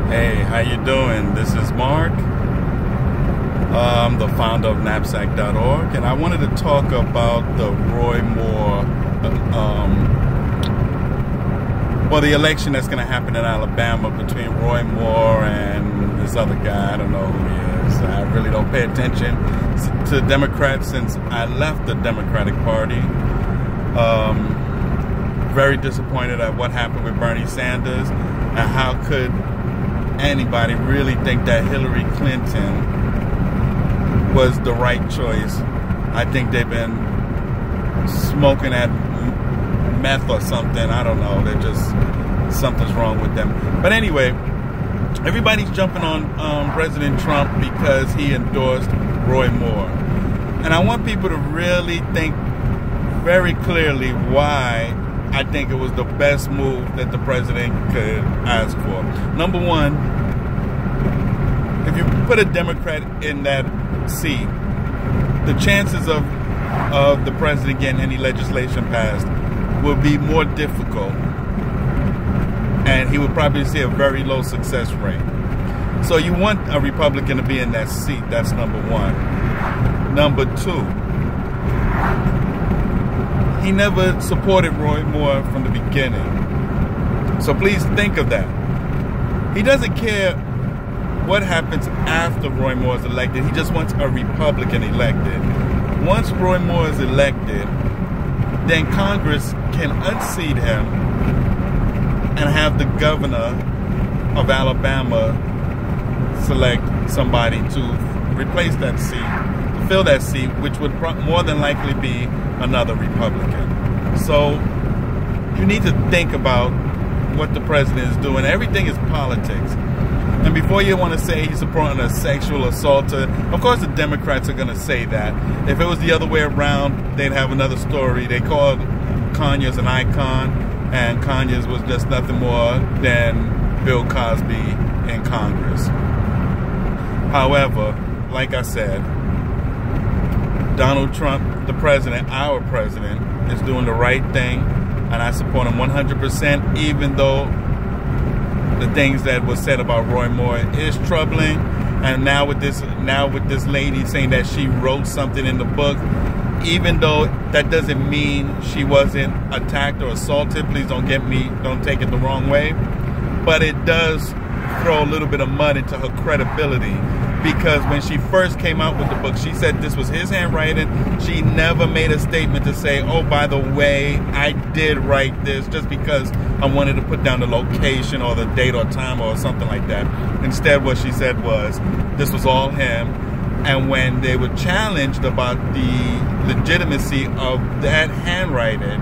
Hey, how you doing? This is Mark. I'm the founder of knapsack.org, and I wanted to talk about the Roy Moore, the election that's going to happen in Alabama between Roy Moore and this other guy. I don't know who he is. I really don't pay attention to Democrats since I left the Democratic Party. Very disappointed at what happened with Bernie Sanders, and how could anybody really think that Hillary Clinton was the right choice. I think they've been smoking that meth or something. I don't know. They're just, something's wrong with them. But anyway, everybody's jumping on President Trump because he endorsed Roy Moore. And I want people to really think very clearly why I think it was the best move that the president could ask for. Number one, if you put a Democrat in that seat, the chances of the president getting any legislation passed will be more difficult, and he would probably see a very low success rate. So you want a Republican to be in that seat. That's number one. Number two, he never supported Roy Moore from the beginning. So please think of that. He doesn't care what happens after Roy Moore is elected. He just wants a Republican elected. Once Roy Moore is elected, then Congress can unseat him and have the governor of Alabama select somebody to replace that seat, to fill that seat, which would more than likely be another Republican. So you need to think about what the president is doing. Everything is politics. And before you want to say he's supporting a sexual assaulter, of course the Democrats are going to say that. If it was the other way around, they'd have another story. They called Conyers an icon, and Conyers was just nothing more than Bill Cosby in Congress. However, like I said, Donald Trump, the president, our president, is doing the right thing, and I support him 100%, even though the things that was said about Roy Moore is troubling. And now with this lady saying that she wrote something in the book, even though that doesn't mean she wasn't attacked or assaulted, please don't take it the wrong way, but it does throw a little bit of mud into her credibility. Because when she first came out with the book, she said this was his handwriting. She never made a statement to say, oh, by the way, I did write this, just because I wanted to put down the location or the date or time or something like that. Instead, what she said was, this was all him. And when they were challenged about the legitimacy of that handwriting,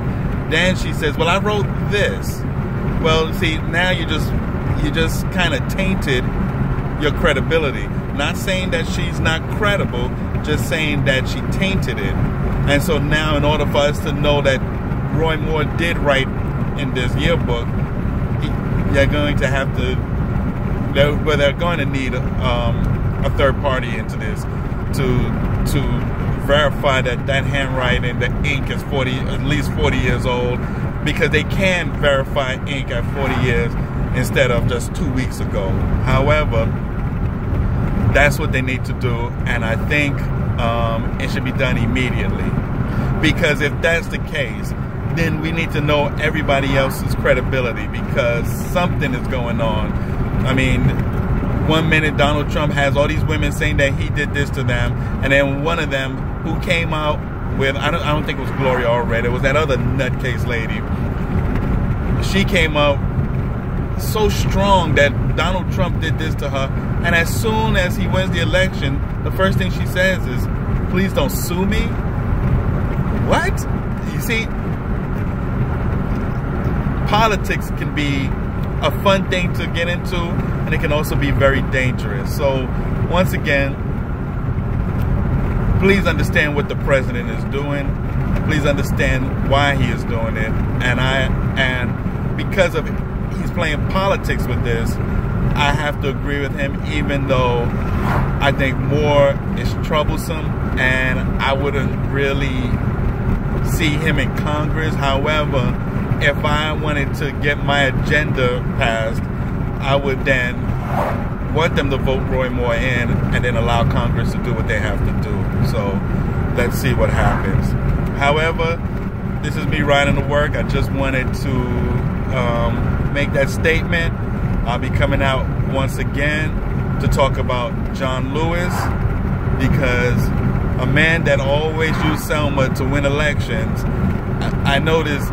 then she says, well, I wrote this. Well, see, now you just kind of tainted your credibility. Not saying that she's not credible, just saying that she tainted it. And so now, in order for us to know that Roy Moore did write in this yearbook, they're going to need a third party into this to verify that handwriting, the ink is at least 40 years old, because they can verify ink at 40 years instead of just 2 weeks ago. However, that's what they need to do, and I think it should be done immediately. Because if that's the case, then we need to know everybody else's credibility, because something is going on. I mean, one minute Donald Trump has all these women saying that he did this to them, and then one of them who came out with, I don't think it was Gloria already, it was that other nutcase lady. She came out so strong that Donald Trump did this to her, and as soon as he wins the election, the first thing she says is, please don't sue me. What? You see, politics can be a fun thing to get into, and it can also be very dangerous. So once again, please understand what the president is doing. Please understand why he is doing it, and because of he's playing politics with this, I have to agree with him, even though I think Moore is troublesome and I wouldn't really see him in Congress. However, if I wanted to get my agenda passed, I would then want them to vote Roy Moore in and then allow Congress to do what they have to do. So let's see what happens. However, this is me riding to work. I just wanted to make that statement. I'll be coming out once again to talk about John Lewis, because a man that always used Selma to win elections, I noticed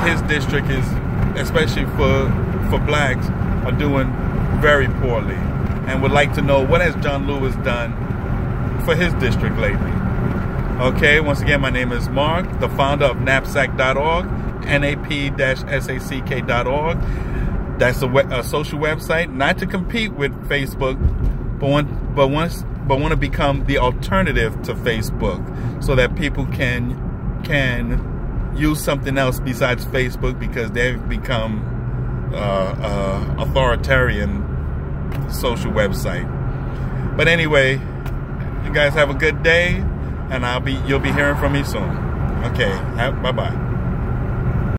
his district is, especially for blacks, are doing very poorly, and would like to know what has John Lewis done for his district lately. Okay, once again, my name is Mark, the founder of Knapsack.org, nap-sack.org. That's a social website, not to compete with Facebook, but want to become the alternative to Facebook, so that people can use something else besides Facebook, because they've become authoritarian social website. But anyway, you guys have a good day, and you'll be hearing from me soon. Okay, bye bye.